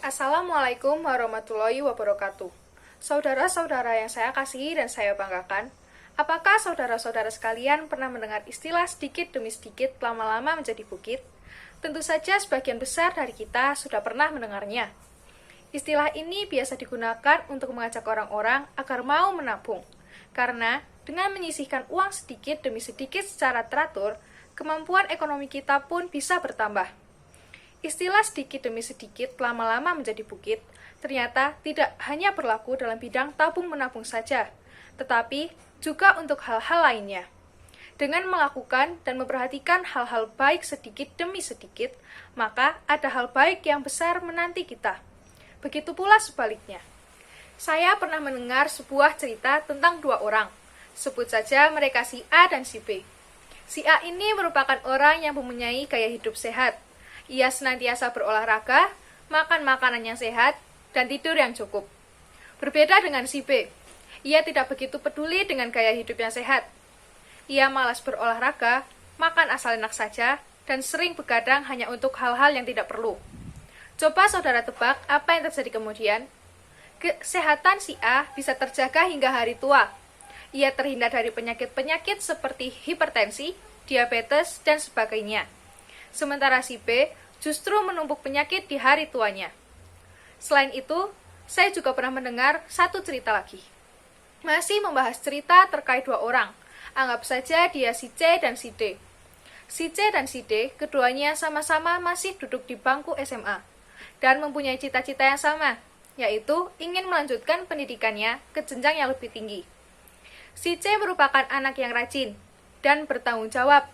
Assalamualaikum warahmatullahi wabarakatuh. Saudara-saudara yang saya kasihi dan saya banggakan, apakah saudara-saudara sekalian pernah mendengar istilah sedikit demi sedikit lama-lama menjadi bukit? Tentu saja sebagian besar dari kita sudah pernah mendengarnya. Istilah ini biasa digunakan untuk mengajak orang-orang agar mau menabung, karena dengan menyisihkan uang sedikit demi sedikit secara teratur, kemampuan ekonomi kita pun bisa bertambah. Istilah sedikit demi sedikit lama-lama menjadi bukit ternyata tidak hanya berlaku dalam bidang tabung-menabung saja, tetapi juga untuk hal-hal lainnya. Dengan melakukan dan memperhatikan hal-hal baik sedikit demi sedikit, maka ada hal baik yang besar menanti kita. Begitu pula sebaliknya. Saya pernah mendengar sebuah cerita tentang dua orang. Sebut saja mereka si A dan si B. Si A ini merupakan orang yang mempunyai gaya hidup sehat. Ia senantiasa berolahraga, makan makanan yang sehat, dan tidur yang cukup. Berbeda dengan si B, ia tidak begitu peduli dengan gaya hidup yang sehat. Ia malas berolahraga, makan asal enak saja, dan sering begadang hanya untuk hal-hal yang tidak perlu. Coba saudara tebak apa yang terjadi kemudian? Kesehatan si A bisa terjaga hingga hari tua. Ia terhindar dari penyakit-penyakit seperti hipertensi, diabetes, dan sebagainya. Sementara si B justru menumpuk penyakit di hari tuanya. Selain itu, saya juga pernah mendengar satu cerita lagi. Masih membahas cerita terkait dua orang. Anggap saja dia si C dan si D. Si C dan si D, keduanya sama-sama masih duduk di bangku SMA dan mempunyai cita-cita yang sama, yaitu ingin melanjutkan pendidikannya ke jenjang yang lebih tinggi. Si C merupakan anak yang rajin dan bertanggung jawab.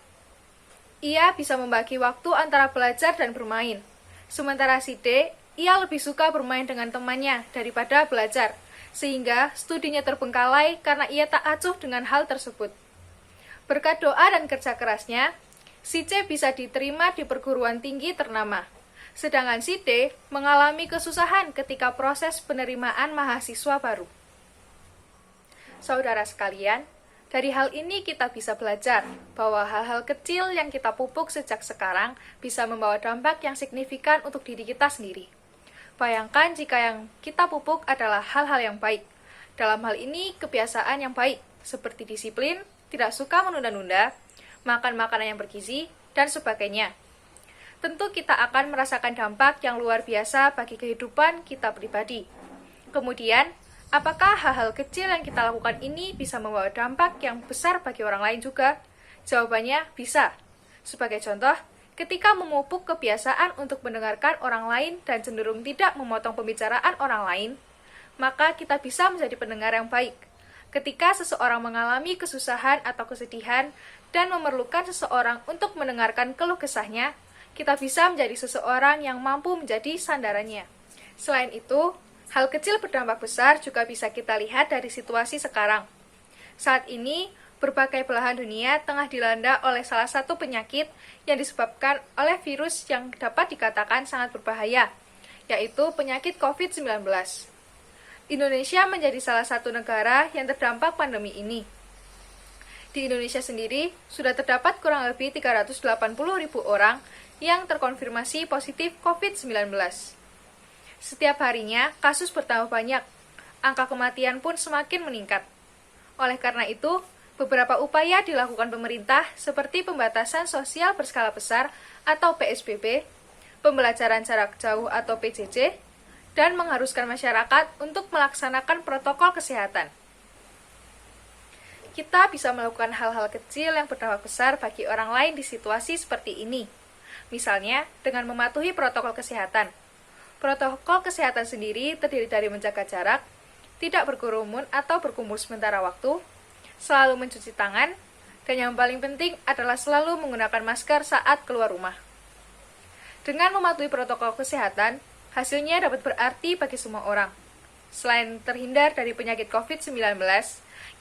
Ia bisa membagi waktu antara belajar dan bermain. Sementara si D, ia lebih suka bermain dengan temannya daripada belajar, sehingga studinya terbengkalai karena ia tak acuh dengan hal tersebut. Berkat doa dan kerja kerasnya, si C bisa diterima di perguruan tinggi ternama. Sedangkan si D mengalami kesusahan ketika proses penerimaan mahasiswa baru. Saudara sekalian, dari hal ini kita bisa belajar bahwa hal-hal kecil yang kita pupuk sejak sekarang bisa membawa dampak yang signifikan untuk diri kita sendiri. Bayangkan jika yang kita pupuk adalah hal-hal yang baik. Dalam hal ini, kebiasaan yang baik, seperti disiplin, tidak suka menunda-nunda, makan makanan yang bergizi, dan sebagainya. Tentu kita akan merasakan dampak yang luar biasa bagi kehidupan kita pribadi. Kemudian, apakah hal-hal kecil yang kita lakukan ini bisa membawa dampak yang besar bagi orang lain juga? Jawabannya bisa. Sebagai contoh, ketika memupuk kebiasaan untuk mendengarkan orang lain dan cenderung tidak memotong pembicaraan orang lain, maka kita bisa menjadi pendengar yang baik. Ketika seseorang mengalami kesusahan atau kesedihan dan memerlukan seseorang untuk mendengarkan keluh kesahnya, kita bisa menjadi seseorang yang mampu menjadi sandarannya. Selain itu, hal kecil berdampak besar juga bisa kita lihat dari situasi sekarang. Saat ini, berbagai belahan dunia tengah dilanda oleh salah satu penyakit yang disebabkan oleh virus yang dapat dikatakan sangat berbahaya, yaitu penyakit COVID-19. Indonesia menjadi salah satu negara yang terdampak pandemi ini. Di Indonesia sendiri, sudah terdapat kurang lebih 380.000 orang yang terkonfirmasi positif COVID-19. Setiap harinya, kasus bertambah banyak, angka kematian pun semakin meningkat. Oleh karena itu, beberapa upaya dilakukan pemerintah seperti pembatasan sosial berskala besar atau PSBB, pembelajaran jarak jauh atau PJJ, dan mengharuskan masyarakat untuk melaksanakan protokol kesehatan. Kita bisa melakukan hal-hal kecil yang berdampak besar bagi orang lain di situasi seperti ini. Misalnya, dengan mematuhi protokol kesehatan. Protokol kesehatan sendiri terdiri dari menjaga jarak, tidak berkerumun atau berkumpul sementara waktu, selalu mencuci tangan, dan yang paling penting adalah selalu menggunakan masker saat keluar rumah. Dengan mematuhi protokol kesehatan, hasilnya dapat berarti bagi semua orang. Selain terhindar dari penyakit COVID-19,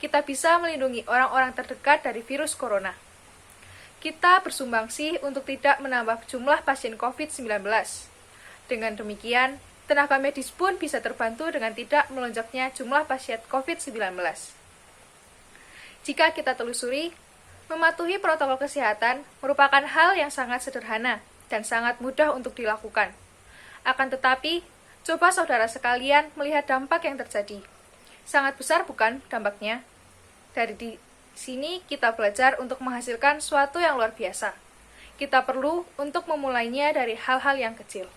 kita bisa melindungi orang-orang terdekat dari virus corona. Kita bersumbangsi untuk tidak menambah jumlah pasien COVID-19. Dengan demikian, tenaga medis pun bisa terbantu dengan tidak melonjaknya jumlah pasien COVID-19. Jika kita telusuri, mematuhi protokol kesehatan merupakan hal yang sangat sederhana dan sangat mudah untuk dilakukan. Akan tetapi, coba saudara sekalian melihat dampak yang terjadi. Sangat besar bukan dampaknya? Dari di sini kita belajar untuk menghasilkan sesuatu yang luar biasa. Kita perlu untuk memulainya dari hal-hal yang kecil.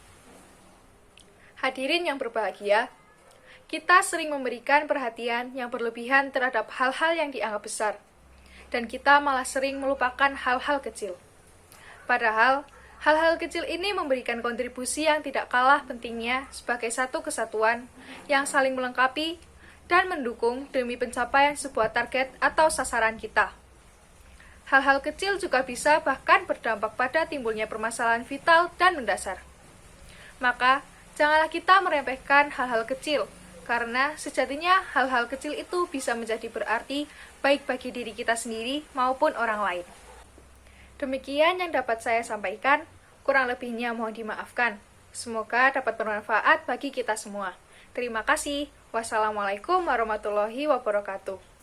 Hadirin yang berbahagia, kita sering memberikan perhatian yang berlebihan terhadap hal-hal yang dianggap besar, dan kita malah sering melupakan hal-hal kecil. Padahal, hal-hal kecil ini memberikan kontribusi yang tidak kalah pentingnya sebagai satu kesatuan yang saling melengkapi dan mendukung demi pencapaian sebuah target atau sasaran kita. Hal-hal kecil juga bisa bahkan berdampak pada timbulnya permasalahan vital dan mendasar. Maka, janganlah kita meremehkan hal-hal kecil, karena sejatinya hal-hal kecil itu bisa menjadi berarti baik bagi diri kita sendiri maupun orang lain. Demikian yang dapat saya sampaikan, kurang lebihnya mohon dimaafkan. Semoga dapat bermanfaat bagi kita semua. Terima kasih. Wassalamualaikum warahmatullahi wabarakatuh.